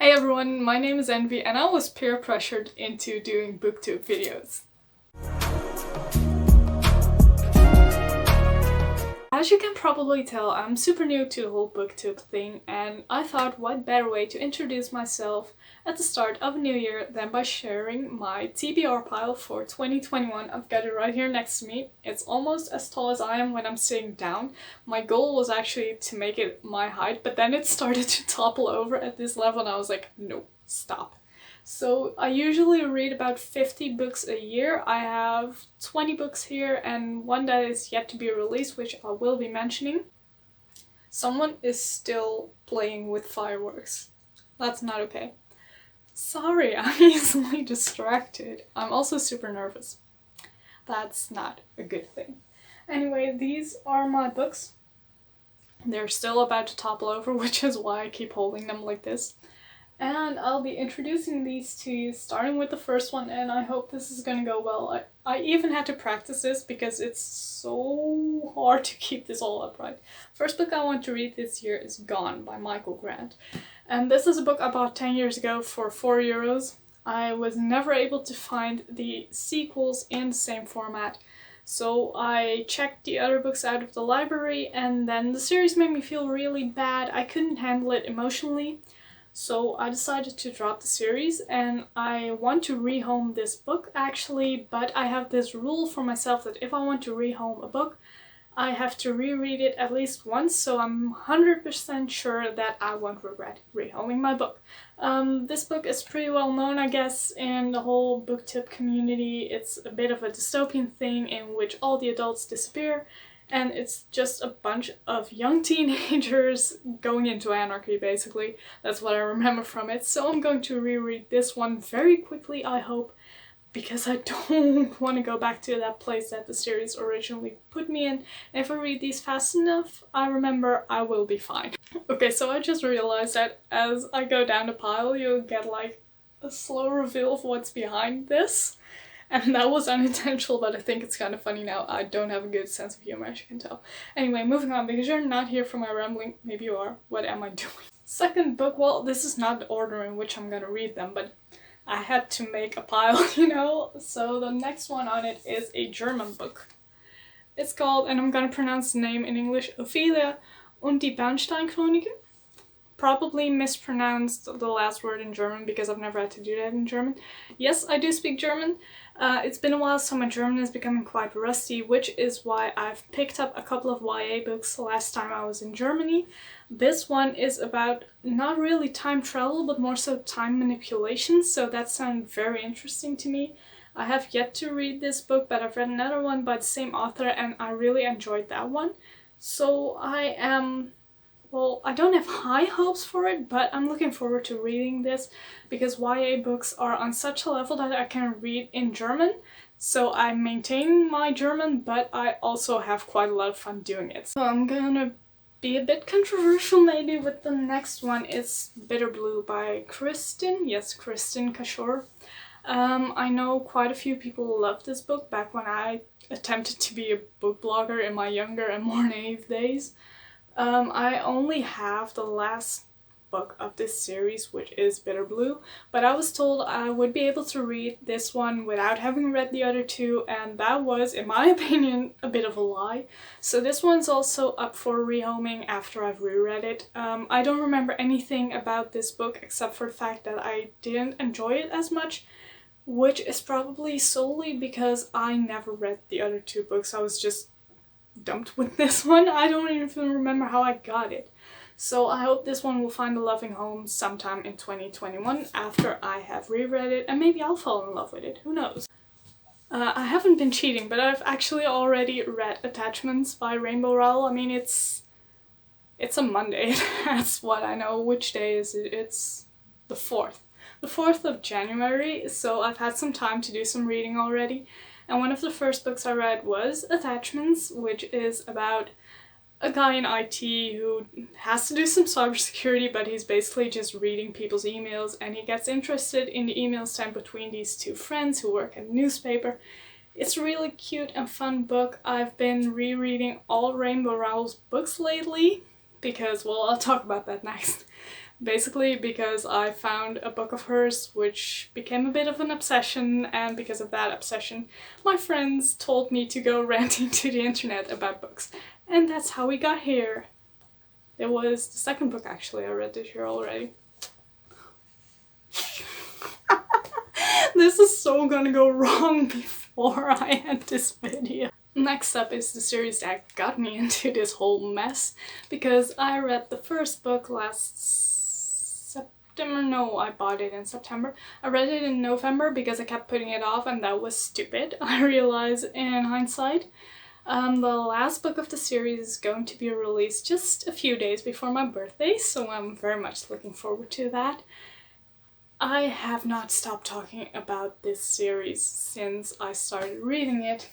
Hey everyone, my name is Envy and I was peer pressured into doing BookTube videos. As you can probably tell, I'm super new to the whole BookTube thing, and I thought what better way to introduce myself at the start of a new year than by sharing my TBR pile for 2021. I've got it right here next to me. It's almost as tall as I am when I'm sitting down. My goal was actually to make it my height, but then it started to topple over at this level and I was like, no, stop. So I usually read about 50 books a year. I have 20 books here and one that is yet to be released, which I will be mentioning. Someone is still playing with fireworks. That's not okay. Sorry, I'm easily distracted. I'm also super nervous. That's not a good thing. Anyway, these are my books. They're still about to topple over, which is why I keep holding them like this. And I'll be introducing these to you, starting with the first one, and I hope this is gonna go well. I even had to practice this because it's so hard to keep this all upright. First book I want to read this year is Gone by Michael Grant. And this is a book I bought 10 years ago for €4. I was never able to find the sequels in the same format, so I checked the other books out of the library, and then the series made me feel really bad. I couldn't handle it emotionally. So I decided to drop the series, and I want to rehome this book actually, but I have this rule for myself that if I want to rehome a book, I have to reread it at least once, so I'm 100% sure that I won't regret rehoming my book. This book is pretty well known, I guess, in the whole BookTube community. It's a bit of a dystopian thing in which all the adults disappear, and it's just a bunch of young teenagers going into anarchy, basically. That's what I remember from it. So I'm going to reread this one very quickly, I hope, because I don't want to go back to that place that the series originally put me in. And if I read these fast enough, I remember I will be fine. Okay, so I just realized that as I go down the pile, you'll get like a slow reveal of what's behind this. And that was unintentional, but I think it's kind of funny now. I don't have a good sense of humor, as you can tell. Anyway, moving on, because you're not here for my rambling. Maybe you are. What am I doing? Second book, well, this is not the order in which I'm gonna read them, but I had to make a pile, you know? So the next one on it is a German book. It's called, and I'm gonna pronounce the name in English, Ophelia und die Bernstein-Chroniken. Probably mispronounced the last word in German because I've never had to do that in German. Yes, I do speak German. It's been a while, so my German is becoming quite rusty, which is why I've picked up a couple of YA books last time I was in Germany. This one is about not really time travel, but more so time manipulation, so that sounded very interesting to me. I have yet to read this book, but I've read another one by the same author and I really enjoyed that one. So I am... well, I don't have high hopes for it, but I'm looking forward to reading this because YA books are on such a level that I can read in German. So I maintain my German, but I also have quite a lot of fun doing it. So I'm gonna be a bit controversial maybe with the next one. It's Bitter Blue by Kristin. Yes, Kristin Cashore. I know quite a few people love this book back when I attempted to be a book blogger in my younger and more naive days. I only have the last book of this series, which is Bitter Blue, but I was told I would be able to read this one without having read the other two, and that was, in my opinion, a bit of a lie. So this one's also up for rehoming after I've reread it. I don't remember anything about this book except for the fact that I didn't enjoy it as much, which is probably solely because I never read the other two books. I was just dumped with this one. I don't even remember how I got it. So I hope this one will find a loving home sometime in 2021 after I have reread it, and maybe I'll fall in love with it, who knows. I haven't been cheating, but I've actually already read Attachments by Rainbow Rowell. I mean, it's a Monday, that's what I know. Which day is it? It's the 4th. The 4th of January, so I've had some time to do some reading already. And one of the first books I read was Attachments, which is about a guy in IT who has to do some cybersecurity, but he's basically just reading people's emails, and he gets interested in the emails sent between these two friends who work at a newspaper. It's a really cute and fun book. I've been rereading all Rainbow Rowell's books lately because, well, I'll talk about that next. Basically because I found a book of hers which became a bit of an obsession, and because of that obsession my friends told me to go ranting to the internet about books. And that's how we got here. It was the second book actually I read this year already. This is so gonna go wrong before I end this video. Next up is the series that got me into this whole mess, because I read the first book last September. No, I bought it in September. I read it in November because I kept putting it off, and that was stupid, I realize in hindsight. The last book of the series is going to be released just a few days before my birthday, so I'm very much looking forward to that. I have not stopped talking about this series since I started reading it.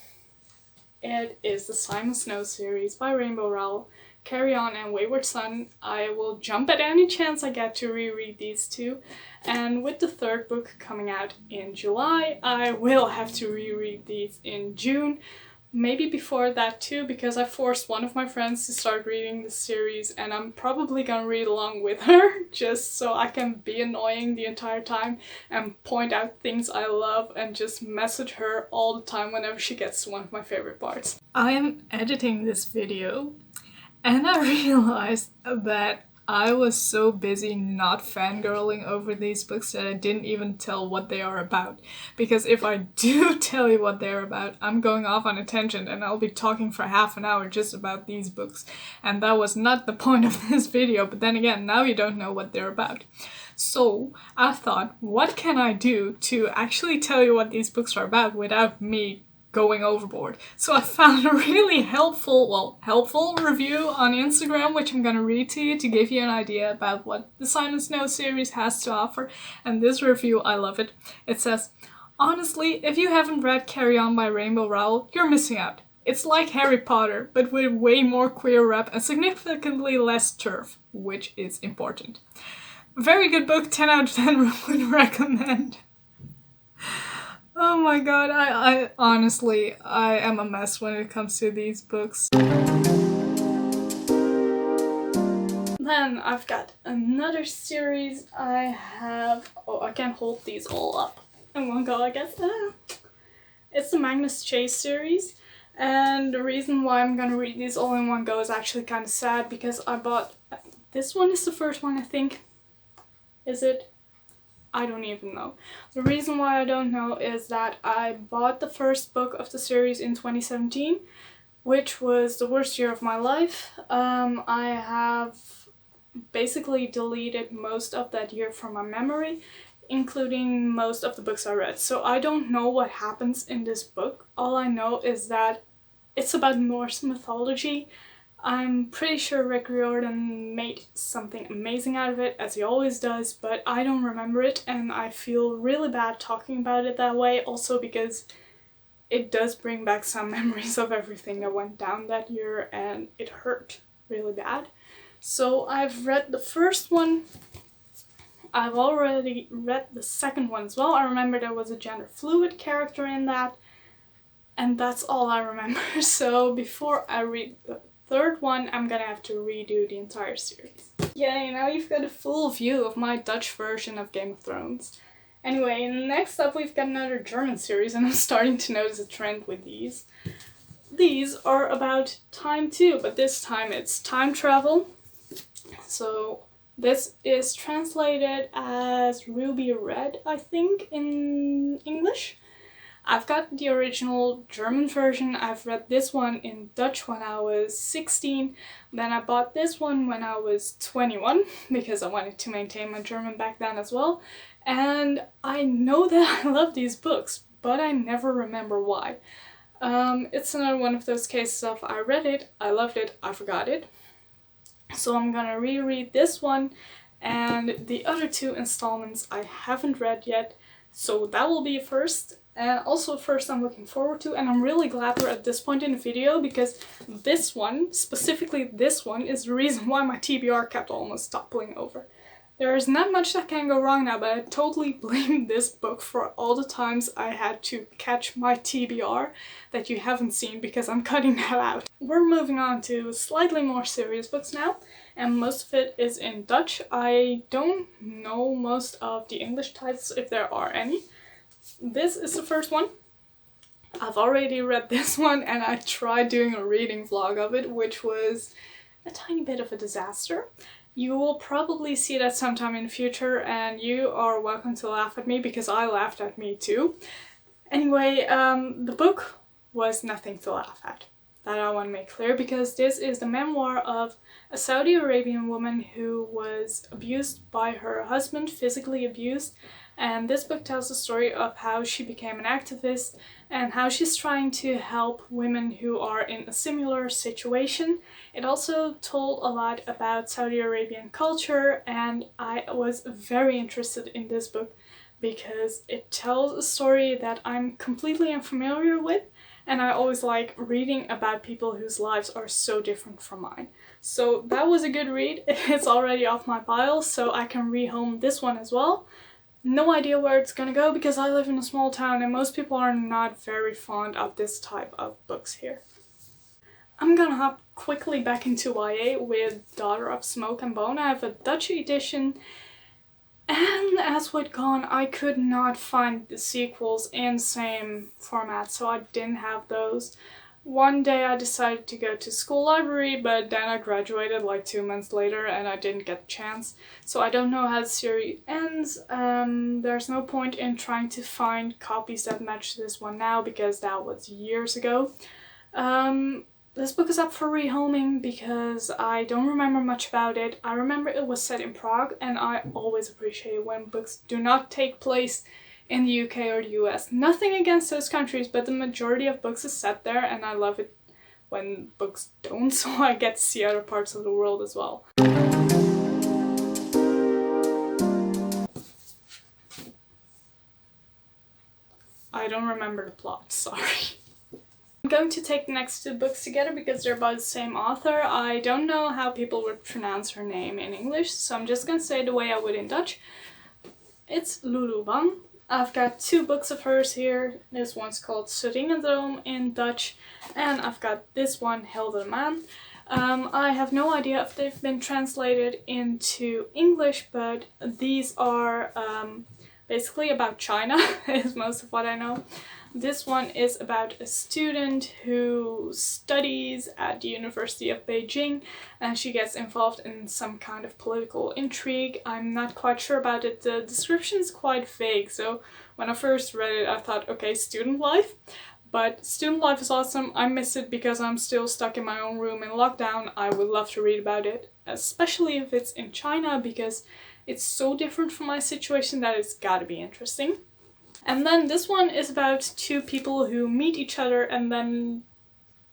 It is the Simon Snow series by Rainbow Rowell, Carry On and Wayward Son. I will jump at any chance I get to reread these two, and with the third book coming out in July, I will have to reread these in June. Maybe before that too, because I forced one of my friends to start reading the series, and I'm probably gonna read along with her just so I can be annoying the entire time and point out things I love and just message her all the time whenever she gets to one of my favorite parts. I am editing this video and I realized that I was so busy not fangirling over these books that I didn't even tell what they are about. Because if I do tell you what they're about, I'm going off on a tangent and I'll be talking for half an hour just about these books. And that was not the point of this video, but then again, now you don't know what they're about. So I thought, what can I do to actually tell you what these books are about without me going overboard? So I found a really helpful review on Instagram, which I'm gonna read to you to give you an idea about what the Simon Snow series has to offer. And this review, I love it. It says, "Honestly, if you haven't read Carry On by Rainbow Rowell, you're missing out. It's like Harry Potter, but with way more queer rep and significantly less turf," which is important. Very good book, 10 out of 10 would recommend. Oh my god, I honestly, I am a mess when it comes to these books. Then I've got another series I have. Oh, I can't hold these all up in one go, I guess. It's the Magnus Chase series, and the reason why I'm gonna read these all in one go is actually kind of sad, because I bought... This one is the first one, I think. Is it? I don't even know. The reason why I don't know is that I bought the first book of the series in 2017, which was the worst year of my life. I have basically deleted most of that year from my memory, including most of the books I read. So I don't know what happens in this book. All I know is that it's about Norse mythology. I'm pretty sure Rick Riordan made something amazing out of it, as he always does, but I don't remember it, and I feel really bad talking about it that way, also because it does bring back some memories of everything that went down that year, and it hurt really bad. So I've read the first one. I've already read the second one as well. I remember there was a gender fluid character in that, and that's all I remember. So before I read the third one, I'm gonna have to redo the entire series. Yay, now you've got a full view of my Dutch version of Game of Thrones. Anyway, next up we've got another German series, and I'm starting to notice a trend with these. These are about time too, but this time it's time travel. So this is translated as Ruby Red, I think, in English. I've got the original German version. I've read this one in Dutch when I was 16. Then I bought this one when I was 21 because I wanted to maintain my German back then as well. And I know that I love these books, but I never remember why. It's another one of those cases of I read it, I loved it, I forgot it. So I'm gonna reread this one, and the other two installments I haven't read yet. So that will be a first. And also first I'm looking forward to, and I'm really glad we're at this point in the video, because this one, specifically this one, is the reason why my TBR kept almost toppling over. There is not much that can go wrong now, but I totally blame this book for all the times I had to catch my TBR that you haven't seen because I'm cutting that out. We're moving on to slightly more serious books now, and most of it is in Dutch. I don't know most of the English titles, if there are any. This is the first one. I've already read this one and I tried doing a reading vlog of it, which was a tiny bit of a disaster. You will probably see that sometime in the future, and you are welcome to laugh at me because I laughed at me too. Anyway, the book was nothing to laugh at. That I want to make clear, because this is the memoir of a Saudi Arabian woman who was abused by her husband, physically abused, and this book tells the story of how she became an activist and how she's trying to help women who are in a similar situation. It also told a lot about Saudi Arabian culture, and I was very interested in this book because it tells a story that I'm completely unfamiliar with, and I always like reading about people whose lives are so different from mine. So that was a good read. It's already off my pile, so I can rehome this one as well. No idea where it's gonna go because I live in a small town and most people are not very fond of this type of books here. I'm gonna hop quickly back into YA with Daughter of Smoke and Bone. I have a Dutch edition, and as with Gone, I could not find the sequels in same format, so I didn't have those. One day I decided to go to school library, but then I graduated like 2 months later and I didn't get a chance. So I don't know how the series ends. There's no point in trying to find copies that match this one now because that was years ago. This book is up for rehoming because I don't remember much about it. I remember it was set in Prague, and I always appreciate when books do not take place in the UK or the US. Nothing against those countries, but the majority of books is set there, and I love it when books don't, so I get to see other parts of the world as well. I don't remember the plot, sorry. I'm going to take the next two books together because they're by the same author. I don't know how people would pronounce her name in English, so I'm just gonna say it the way I would in Dutch. It's Lulu Bang. I've got two books of hers here. This one's called Seringendroom in Dutch, and I've got this one, Heldere Maan. I have no idea if they've been translated into English, but these are basically about China, is most of what I know. This one is about a student who studies at the University of Beijing, and she gets involved in some kind of political intrigue. I'm not quite sure about it. The description is quite vague, so when I first read it I thought, okay, student life. But student life is awesome. I miss it because I'm still stuck in my own room in lockdown. I would love to read about it, especially if it's in China, because it's so different from my situation that it's gotta be interesting. And then this one is about two people who meet each other and then,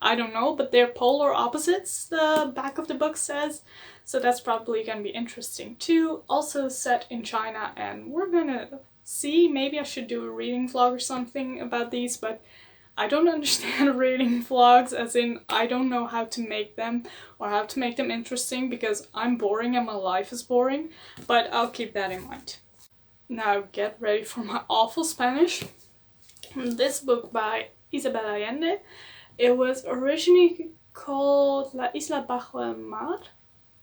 I don't know, but they're polar opposites, the back of the book says. So that's probably gonna be interesting too. Also set in China, and we're gonna see, maybe I should do a reading vlog or something about these, but I don't understand reading vlogs, as in I don't know how to make them or how to make them interesting because I'm boring and my life is boring, but I'll keep that in mind. Now get ready for my awful Spanish. This book by Isabel Allende. It was originally called La Isla Bajo el Mar.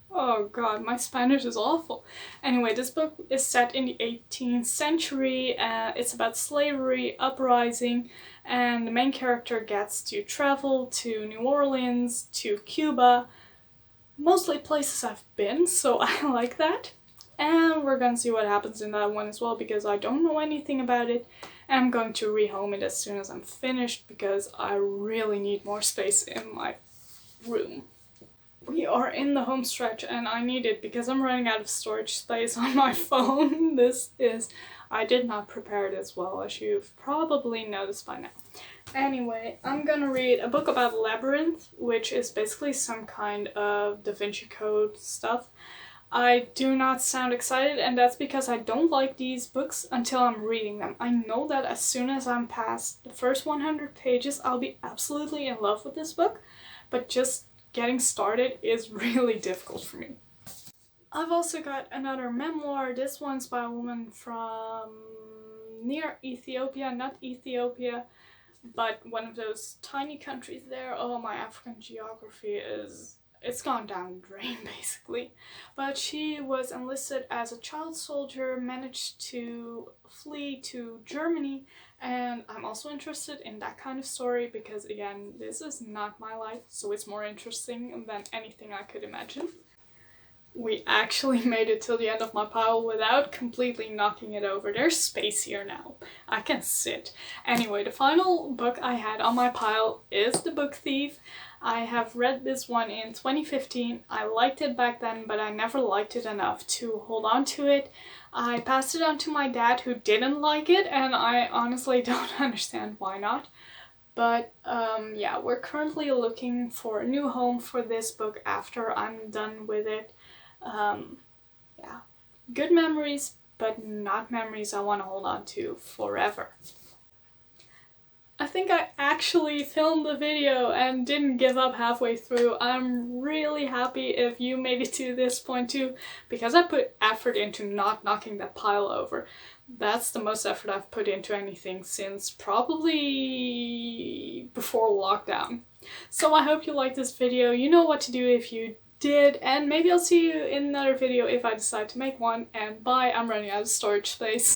Oh god, my Spanish is awful. Anyway, this book is set in the 18th century. It's about slavery, uprising, and the main character gets to travel to New Orleans, to Cuba. Mostly places I've been, so I like that. And we're gonna see what happens in that one as well because I don't know anything about it. And I'm going to rehome it as soon as I'm finished because I really need more space in my room. We are in the home stretch and I need it because I'm running out of storage space on my phone. I did not prepare it as well, as you've probably noticed by now. Anyway, I'm gonna read a book about Labyrinth, which is basically some kind of Da Vinci Code stuff. I do not sound excited, and that's because I don't like these books until I'm reading them. I know that as soon as I'm past the first 100 pages, I'll be absolutely in love with this book, but just getting started is really difficult for me. I've also got another memoir. This one's by a woman from near Ethiopia, not Ethiopia, but one of those tiny countries there. Oh, my African geography it's gone down the drain basically. But she was enlisted as a child soldier, managed to flee to Germany, and I'm also interested in that kind of story because, again, this is not my life, so it's more interesting than anything I could imagine. We actually made it till the end of my pile without completely knocking it over. There's space here now. I can sit. Anyway, the final book I had on my pile is The Book Thief. I have read this one in 2015. I liked it back then, but I never liked it enough to hold on to it. I passed it on to my dad, who didn't like it, and I honestly don't understand why not. But yeah, we're currently looking for a new home for this book after I'm done with it. Yeah, good memories, but not memories I want to hold on to forever. I think I actually filmed the video and didn't give up halfway through. I'm really happy if you made it to this point too, because I put effort into not knocking that pile over. That's the most effort I've put into anything since probably before lockdown. So I hope you liked this video. You know what to do if you did, and maybe I'll see you in another video if I decide to make one. And bye, I'm running out of storage space.